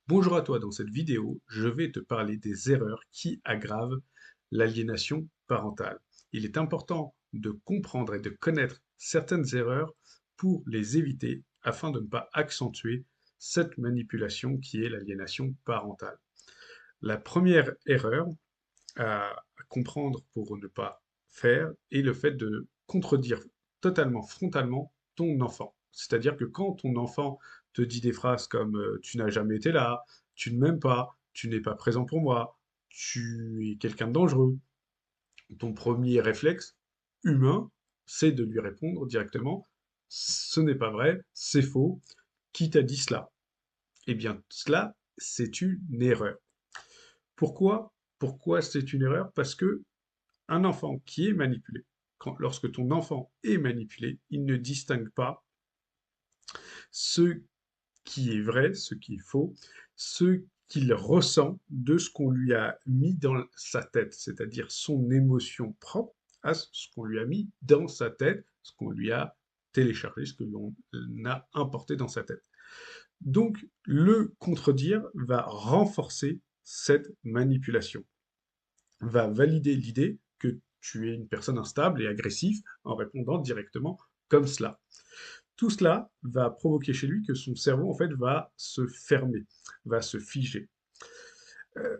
Bonjour à toi, dans cette vidéo, je vais te parler des erreurs qui aggravent l'aliénation parentale. Il est important de comprendre et de connaître certaines erreurs pour les éviter afin de ne pas accentuer cette manipulation qui est l'aliénation parentale. La première erreur à comprendre pour ne pas faire est le fait de contredire totalement, frontalement ton enfant. C'est-à-dire que quand ton enfant te dit des phrases comme tu n'as jamais été là, tu ne m'aimes pas, tu n'es pas présent pour moi, tu es quelqu'un de dangereux, ton premier réflexe humain, c'est de lui répondre directement ce n'est pas vrai, c'est faux, qui t'a dit cela? Eh bien, cela, c'est une erreur. Pourquoi? Pourquoi c'est une erreur? Parce que un enfant qui est manipulé, lorsque ton enfant est manipulé, il ne distingue pas ce qui est vrai, ce qui est faux, ce qu'il ressent de ce qu'on lui a mis dans sa tête, c'est-à-dire son émotion propre à ce qu'on lui a mis dans sa tête, ce qu'on lui a téléchargé, ce que l'on a importé dans sa tête. Donc, le contredire va renforcer cette manipulation, va valider l'idée que tu es une personne instable et agressive en répondant directement comme cela. Tout cela va provoquer chez lui que son cerveau en fait va se fermer, va se figer. Euh,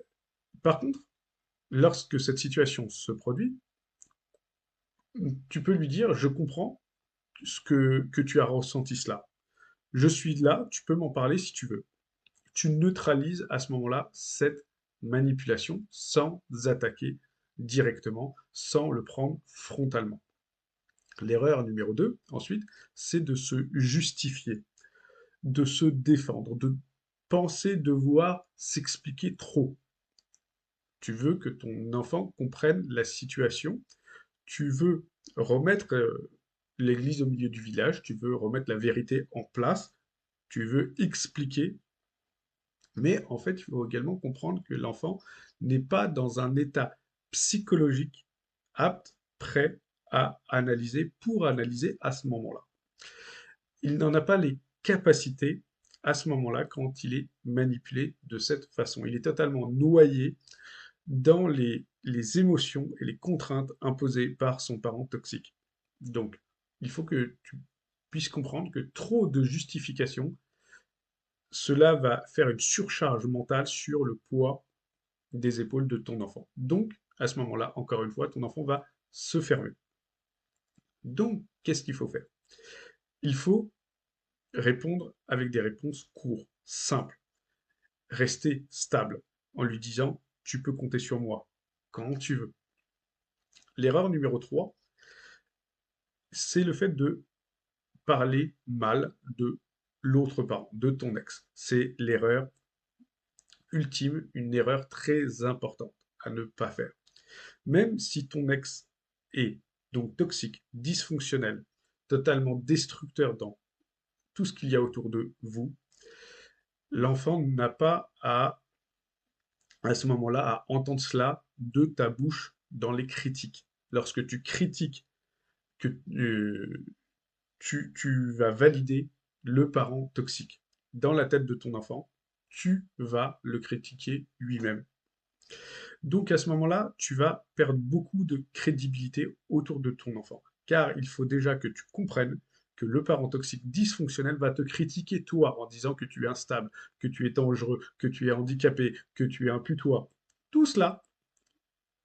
Par contre, lorsque cette situation se produit, tu peux lui dire je comprends que tu as ressenti cela. Je suis là, tu peux m'en parler si tu veux. Tu neutralises à ce moment-là cette manipulation sans attaquer directement, sans le prendre frontalement. L'erreur numéro 2, ensuite, c'est de se justifier, de se défendre, de penser devoir s'expliquer trop. Tu veux que ton enfant comprenne la situation, tu veux remettre l'église au milieu du village, tu veux remettre la vérité en place, tu veux expliquer, mais en fait, il faut également comprendre que l'enfant n'est pas dans un état psychologique apte, prêt à analyser, pour analyser à ce moment-là. Il n'en a pas les capacités à ce moment-là quand il est manipulé de cette façon. Il est totalement noyé dans les émotions et les contraintes imposées par son parent toxique. Donc, il faut que tu puisses comprendre que trop de justification, cela va faire une surcharge mentale sur le poids des épaules de ton enfant. Donc, à ce moment-là, encore une fois, ton enfant va se fermer. Donc, qu'est-ce qu'il faut faire? Il faut répondre avec des réponses courtes, simples, rester stable en lui disant tu peux compter sur moi quand tu veux. L'erreur numéro 3, c'est le fait de parler mal de l'autre parent, de ton ex. C'est l'erreur ultime, une erreur très importante à ne pas faire. Même si ton ex est donc toxique, dysfonctionnel, totalement destructeur dans tout ce qu'il y a autour de vous, l'enfant n'a pas à ce moment-là, à entendre cela de ta bouche dans les critiques. Lorsque tu critiques, que tu vas valider le parent toxique. Dans la tête de ton enfant, tu vas le critiquer lui-même. Donc à ce moment-là, tu vas perdre beaucoup de crédibilité autour de ton enfant. Car il faut déjà que tu comprennes que le parent toxique dysfonctionnel va te critiquer toi en disant que tu es instable, que tu es dangereux, que tu es handicapé, que tu es un putois. Tout cela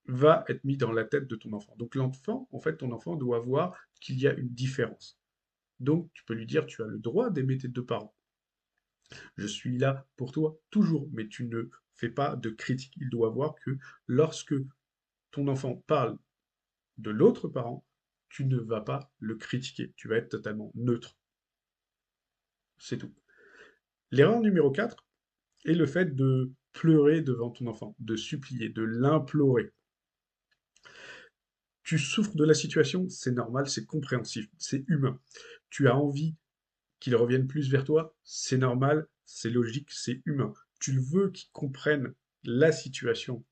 va être mis dans la tête de ton enfant. Donc l'enfant, en fait, ton enfant doit voir qu'il y a une différence. Donc tu peux lui dire, tu as le droit d'aimer tes deux parents. Je suis là pour toi toujours, mais tu ne fais pas de critique. Il doit voir que lorsque ton enfant parle de l'autre parent, tu ne vas pas le critiquer. Tu vas être totalement neutre. C'est tout. L'erreur numéro 4 est le fait de pleurer devant ton enfant, de supplier, de l'implorer. Tu souffres de la situation, c'est normal, c'est compréhensif, c'est humain. Tu as envie qu'il revienne plus vers toi, c'est normal, c'est logique, c'est humain. Tu veux qu'il comprenne la situation,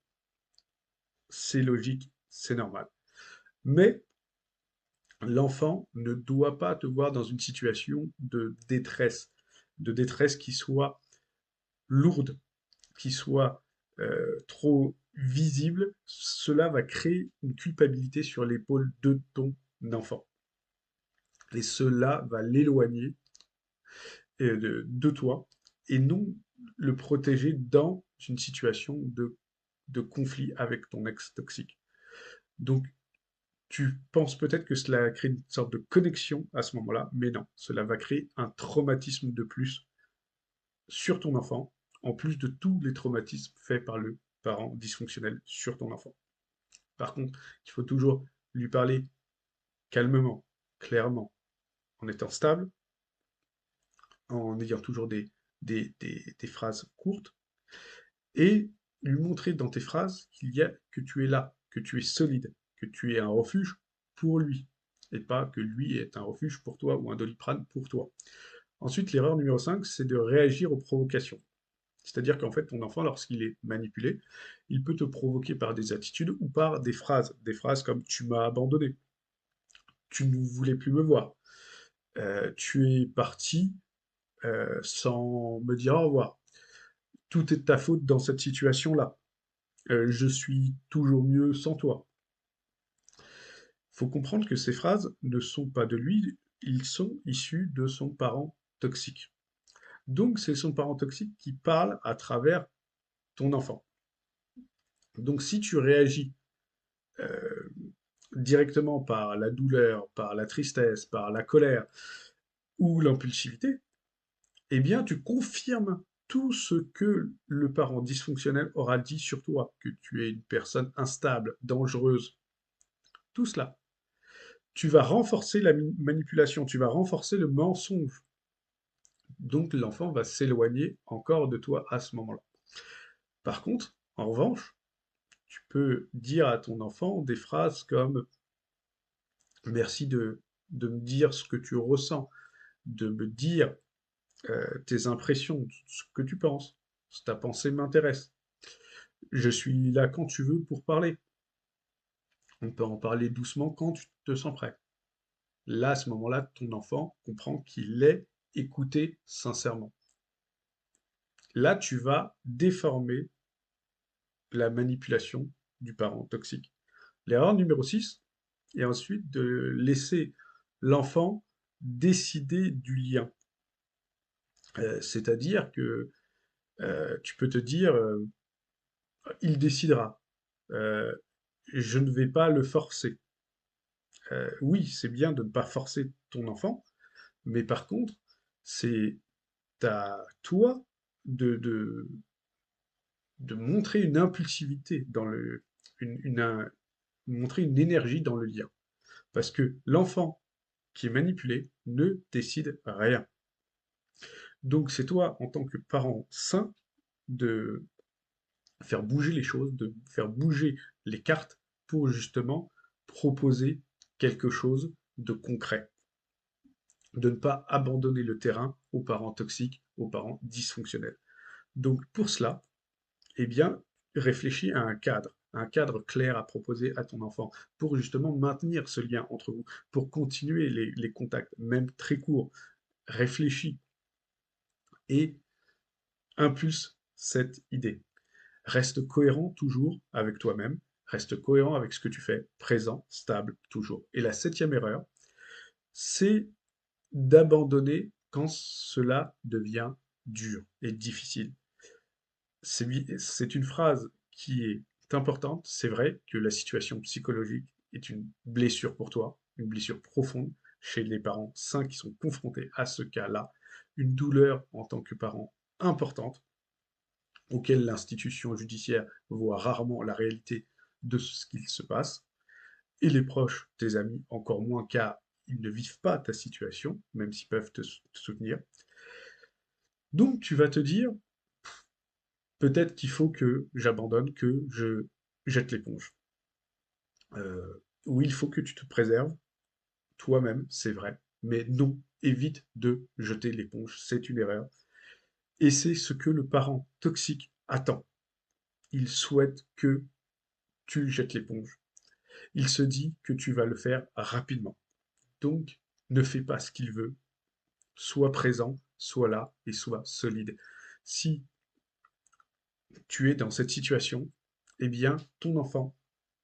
c'est logique, c'est normal. Mais l'enfant ne doit pas te voir dans une situation de détresse qui soit lourdes, qui soient trop visibles, cela va créer une culpabilité sur l'épaule de ton enfant. Et cela va l'éloigner de toi et non le protéger dans une situation de conflit avec ton ex toxique. Donc, tu penses peut-être que cela crée une sorte de connexion à ce moment-là, mais non, cela va créer un traumatisme de plus sur ton enfant, en plus de tous les traumatismes faits par le parent dysfonctionnel sur ton enfant. Par contre, il faut toujours lui parler calmement, clairement, en étant stable, en ayant toujours des phrases courtes, et lui montrer dans tes phrases que tu es là, que tu es solide, que tu es un refuge pour lui, et pas que lui est un refuge pour toi ou un doliprane pour toi. Ensuite, l'erreur numéro 5, c'est de réagir aux provocations. C'est-à-dire qu'en fait, ton enfant, lorsqu'il est manipulé, il peut te provoquer par des attitudes ou par des phrases comme tu m'as abandonné, tu ne voulais plus me voir, tu es parti sans me dire au revoir. Tout est de ta faute dans cette situation-là. Je suis toujours mieux sans toi. Il faut comprendre que ces phrases ne sont pas de lui, ils sont issus de son parent toxique. Donc c'est son parent toxique qui parle à travers ton enfant. Donc si tu réagis euh, directement par la douleur, par la tristesse, par la colère ou l'impulsivité, eh bien tu confirmes tout ce que le parent dysfonctionnel aura dit sur toi, que tu es une personne instable, dangereuse, tout cela. Tu vas renforcer la manipulation, tu vas renforcer le mensonge. Donc l'enfant va s'éloigner encore de toi à ce moment-là. Par contre, en revanche, tu peux dire à ton enfant des phrases comme merci de me dire ce que tu ressens, de me dire tes impressions, ce que tu penses. Ta pensée m'intéresse. Je suis là quand tu veux pour parler. On peut en parler doucement quand tu te sens prêt. Là, à ce moment-là, ton enfant comprend qu'il est écouté sincèrement. Là, tu vas déformer la manipulation du parent toxique. L'erreur numéro 6 est ensuite de laisser l'enfant décider du lien. C'est-à-dire que tu peux te dire, il décidera. Euh, je ne vais pas le forcer. Oui, c'est bien de ne pas forcer ton enfant, mais par contre, c'est à toi de, de montrer une impulsivité dans montrer une énergie dans le lien. Parce que l'enfant qui est manipulé ne décide rien. Donc c'est toi, en tant que parent sain, de faire bouger les choses, de faire bouger les cartes pour justement proposer quelque chose de concret. De ne pas abandonner le terrain aux parents toxiques, aux parents dysfonctionnels. Donc pour cela, eh bien, réfléchis à un cadre clair à proposer à ton enfant pour justement maintenir ce lien entre vous, pour continuer les contacts, même très courts. Réfléchis et impulse cette idée. Reste cohérent toujours avec toi-même, reste cohérent avec ce que tu fais, présent, stable, toujours. Et la septième erreur, c'est d'abandonner quand cela devient dur et difficile. C'est une phrase qui est importante. C'est vrai que la situation psychologique est une blessure pour toi, une blessure profonde chez les parents sains qui sont confrontés à ce cas-là, une douleur en tant que parent importante, auquel l'institution judiciaire voit rarement la réalité de ce qu'il se passe, et les proches, tes amis, encore moins car ils ne vivent pas ta situation, même s'ils peuvent te soutenir. Donc tu vas te dire, peut-être qu'il faut que j'abandonne, que je jette l'éponge. Oui, il faut que tu te préserves toi-même, c'est vrai, mais non, évite de jeter l'éponge, c'est une erreur. Et c'est ce que le parent toxique attend. Il souhaite que tu jettes l'éponge. Il se dit que tu vas le faire rapidement. Donc, ne fais pas ce qu'il veut. Sois présent, sois là et sois solide. Si tu es dans cette situation, eh bien, ton enfant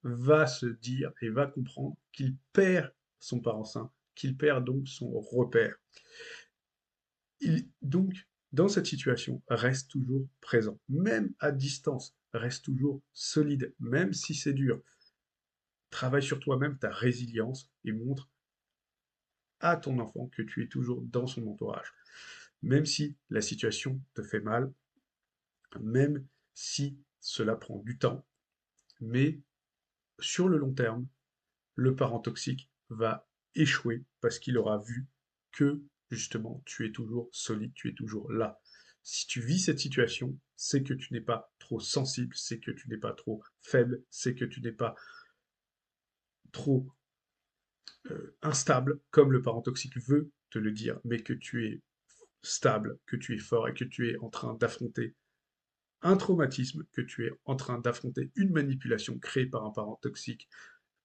va se dire et va comprendre qu'il perd son parent sain, qu'il perd donc son repère. Donc, dans cette situation, reste toujours présent, même à distance, reste toujours solide, même si c'est dur. Travaille sur toi-même, ta résilience, et montre à ton enfant que tu es toujours dans son entourage. Même si la situation te fait mal, même si cela prend du temps, mais sur le long terme, le parent toxique va échouer parce qu'il aura vu que, justement, tu es toujours solide, tu es toujours là. Si tu vis cette situation, c'est que tu n'es pas trop sensible, c'est que tu n'es pas trop faible, c'est que tu n'es pas trop instable, comme le parent toxique veut te le dire, mais que tu es stable, que tu es fort et que tu es en train d'affronter un traumatisme, que tu es en train d'affronter une manipulation créée par un parent toxique,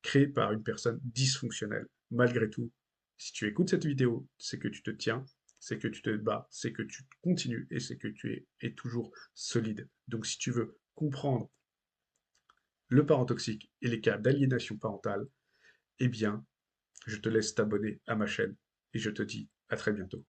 créée par une personne dysfonctionnelle. Malgré tout, si tu écoutes cette vidéo, c'est que tu te tiens, c'est que tu te bats, c'est que tu continues et c'est que tu es toujours solide. Donc si tu veux comprendre le parent toxique et les cas d'aliénation parentale, eh bien, je te laisse t'abonner à ma chaîne et je te dis à très bientôt.